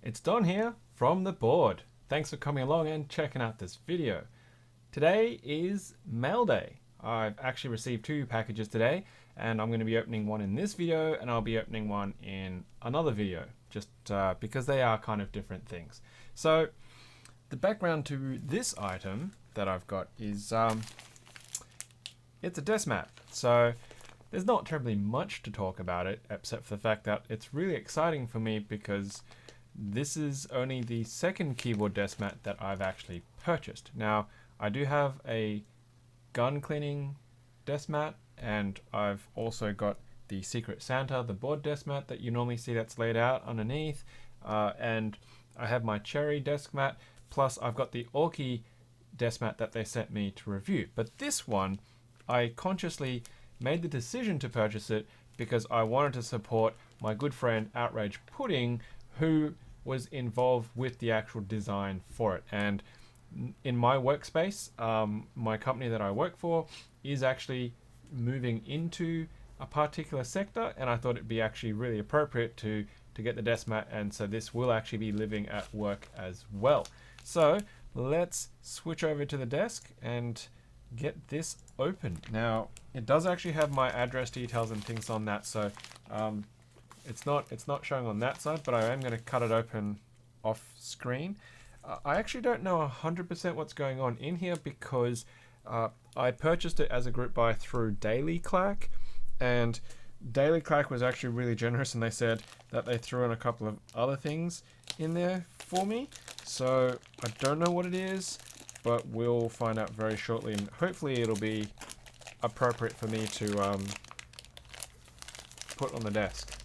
It's Don here from the board. Thanks for coming along and checking out this video. Today is mail day. I've actually received 2 packages today, and I'm going to be opening one in this video and I'll be opening one in another video, just because they are kind of different things. So the background to this item that I've got is it's a Deskmat. So there's not terribly much to talk about it, except for the fact that it's really exciting for me because this is only the second keyboard Deskmat that I've actually purchased. Now, I do have a gun cleaning Deskmat, and I've also got the Secret Santa, the board Deskmat that you normally see that's laid out underneath, and I have my cherry Deskmat, plus I've got the Orky Deskmat that they sent me to review. But this one, I consciously made the decision to purchase it because I wanted to support my good friend OutragedPudding, who was involved with the actual design for it. And in my workspace, my company that I work for is actually moving into a particular sector, and I thought it'd be actually really appropriate to get the Deskmat, and so this will actually be living at work as well. So let's switch over to the desk and get this open. Now, it does actually have my address details and things on that, so it's not showing on that side, but I am going to cut it open off screen. I actually don't know 100% what's going on in here because I purchased it as a group buy through DailyClack, and DailyClack was actually really generous, and they said that they threw in a couple of other things in there for me. So I don't know what it is, but we'll find out very shortly, and hopefully it'll be appropriate for me to put on the desk.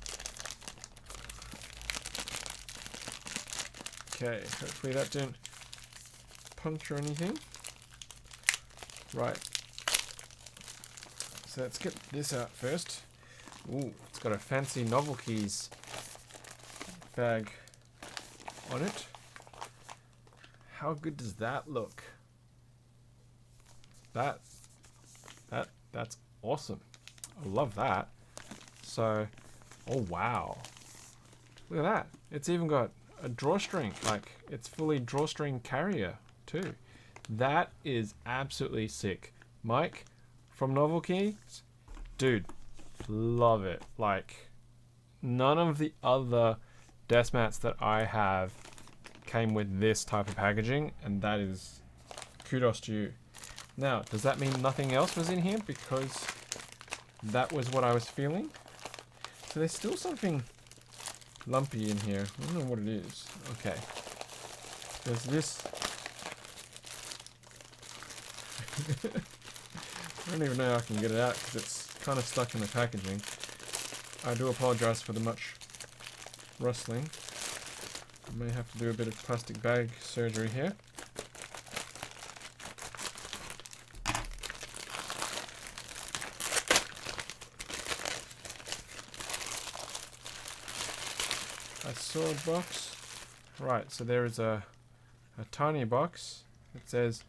Okay, hopefully that didn't puncture anything. Right. So let's get this out first. Ooh, it's got a fancy NovelKeys bag on it. How good does that look? That's awesome. I love that. So, oh wow. Look at that. It's even got a drawstring, like it's fully drawstring carrier too. That is absolutely sick. Mike from NovelKeys, dude, love it. Like, none of the other Deskmats that I have came with this type of packaging, and that is kudos to you. Now, does that mean nothing else was in here? Because that was what I was feeling. So there's still something lumpy in here. I don't know what it is. Okay. There's this. I don't even know how I can get it out because it's kind of stuck in the packaging. I do apologize for the much rustling. I may have to do a bit of plastic bag surgery here. I saw a box. Right, so there is a tiny box. It says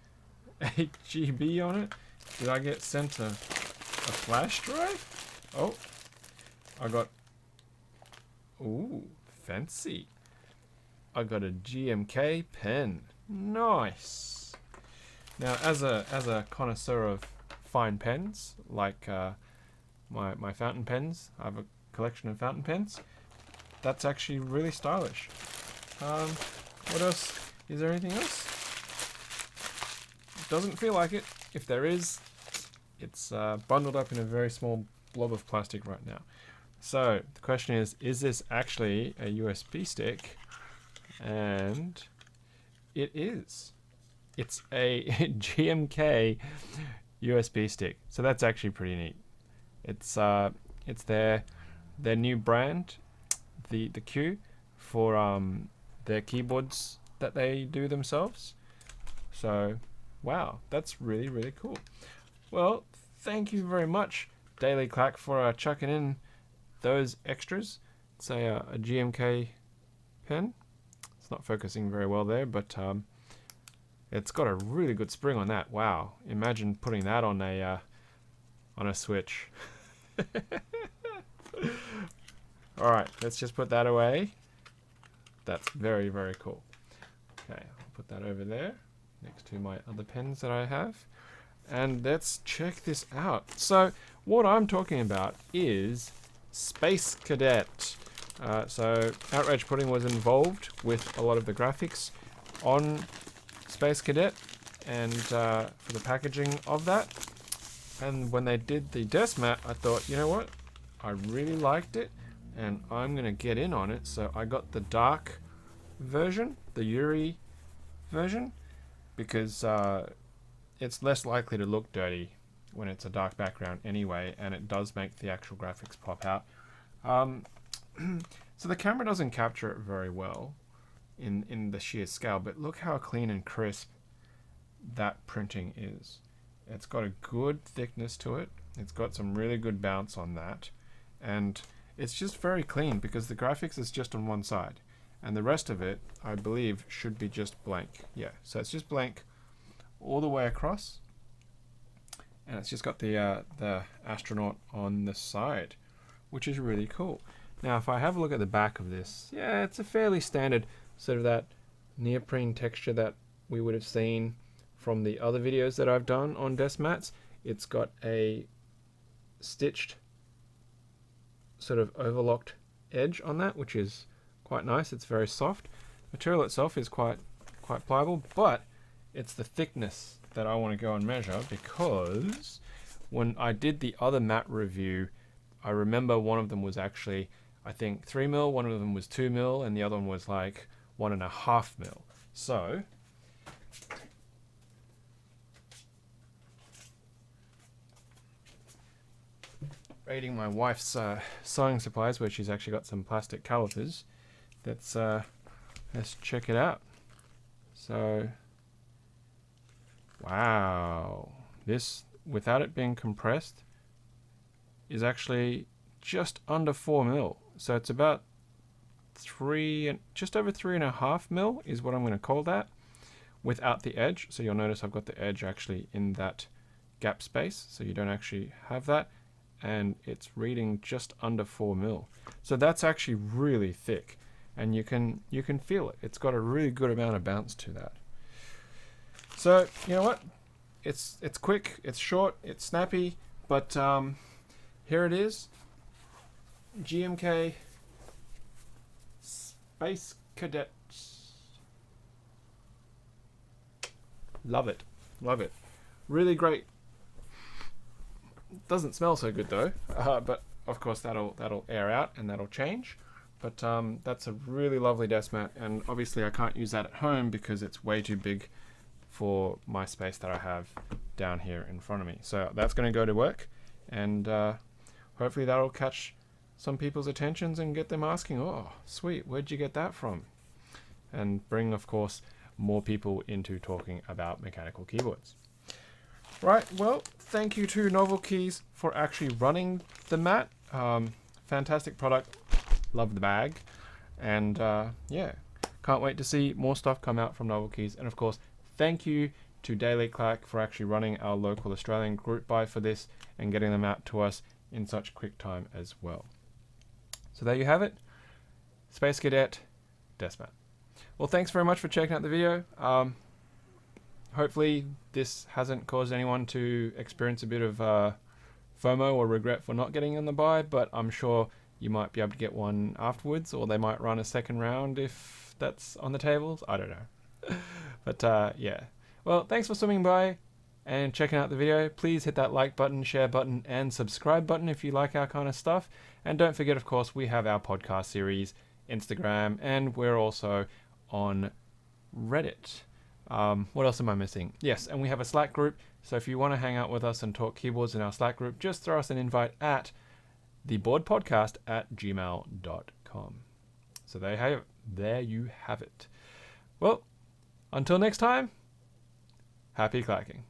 8 GB on it. Did I get sent a flash drive? Oh, I got, ooh, fancy. I got a GMK pen. Nice. Now, as a connoisseur of fine pens, like my fountain pens, I have a collection of fountain pens. That's actually really stylish. What else? Is there anything else? Doesn't feel like it. If there is, it's bundled up in a very small blob of plastic right now. So the question is this actually a USB stick? And it is. It's a GMK USB stick. So that's actually pretty neat. It's their new brand, the Q, for their keyboards that they do themselves. So wow, that's really, really cool. Well, thank you very much, DailyClack, for chucking in those extras. It's a GMK pen. It's not focusing very well there, but it's got a really good spring on that. Wow, imagine putting that on a Switch. All right, let's just put that away. That's very, very cool. Okay, I'll put that over there next to my other pens that I have. And let's check this out. So what I'm talking about is Space Cadet. So OutragedPudding was involved with a lot of the graphics on Space Cadet and for the packaging of that. And when they did the Deskmat, I thought, you know what? I really liked it and I'm going to get in on it. So I got the dark version, the Yuri version, because it's less likely to look dirty when it's a dark background anyway, and it does make the actual graphics pop out. So the camera doesn't capture it very well in the sheer scale, but look how clean and crisp that printing is. It's got a good thickness to it. It's got some really good bounce on that, and it's just very clean because the graphics is just on one side, and the rest of it, I believe, should be just blank. Yeah, so it's just blank all the way across, and it's just got the astronaut on the side, which is really cool. Now, if I have a look at the back of this, yeah, it's a fairly standard sort of that neoprene texture that we would have seen from the other videos that I've done on Deskmats. It's got a stitched sort of overlocked edge on that, which is quite nice. It's very soft. Material itself is quite pliable, but it's the thickness that I want to go and measure, because when I did the other matte review, I remember one of them was actually, I think, 3 mil, one of them was 2 mil, and the other one was like 1.5 mil. So raiding my wife's sewing supplies, where she's actually got some plastic calipers. Let's check it out. So, wow, this, without it being compressed, is actually just under 4 mil. So it's about just over 3.5 mil is what I'm going to call that, without the edge. So you'll notice I've got the edge actually in that gap space, so you don't actually have that, and it's reading just under 4 mil. So that's actually really thick, and you can feel it. It's got a really good amount of bounce to that. So you know what? It's quick, it's short, it's snappy, but here it is. GMK Space Cadet. Love it. Love it. Really great. Doesn't smell so good though, but of course that'll air out and that'll change. But that's a really lovely Deskmat, and obviously I can't use that at home because it's way too big for my space that I have down here in front of me. So that's going to go to work, and hopefully that'll catch some people's attentions and get them asking, oh sweet, where'd you get that from? And bring, of course, more people into talking about mechanical keyboards. Right, well, thank you to NovelKeys for actually running the mat. Fantastic product, love the bag, and yeah, can't wait to see more stuff come out from NovelKeys. And of course, thank you to DailyClack for actually running our local Australian group buy for this and getting them out to us in such quick time as well. So there you have it, Space Cadet Deskmat. Well, thanks very much for checking out the video. Hopefully this hasn't caused anyone to experience a bit of FOMO or regret for not getting on the buy, but I'm sure you might be able to get one afterwards, or they might run a second round if that's on the tables. I don't know. But yeah. Well, thanks for swimming by and checking out the video. Please hit that like button, share button, and subscribe button if you like our kind of stuff. And don't forget, of course, we have our podcast series, Instagram, and we're also on Reddit. What else am I missing? Yes, and we have a Slack group, so if you want to hang out with us and talk keyboards in our Slack group, just throw us an invite at theboardpodcast@gmail.com. So there you have it. Well, until next time, happy clacking.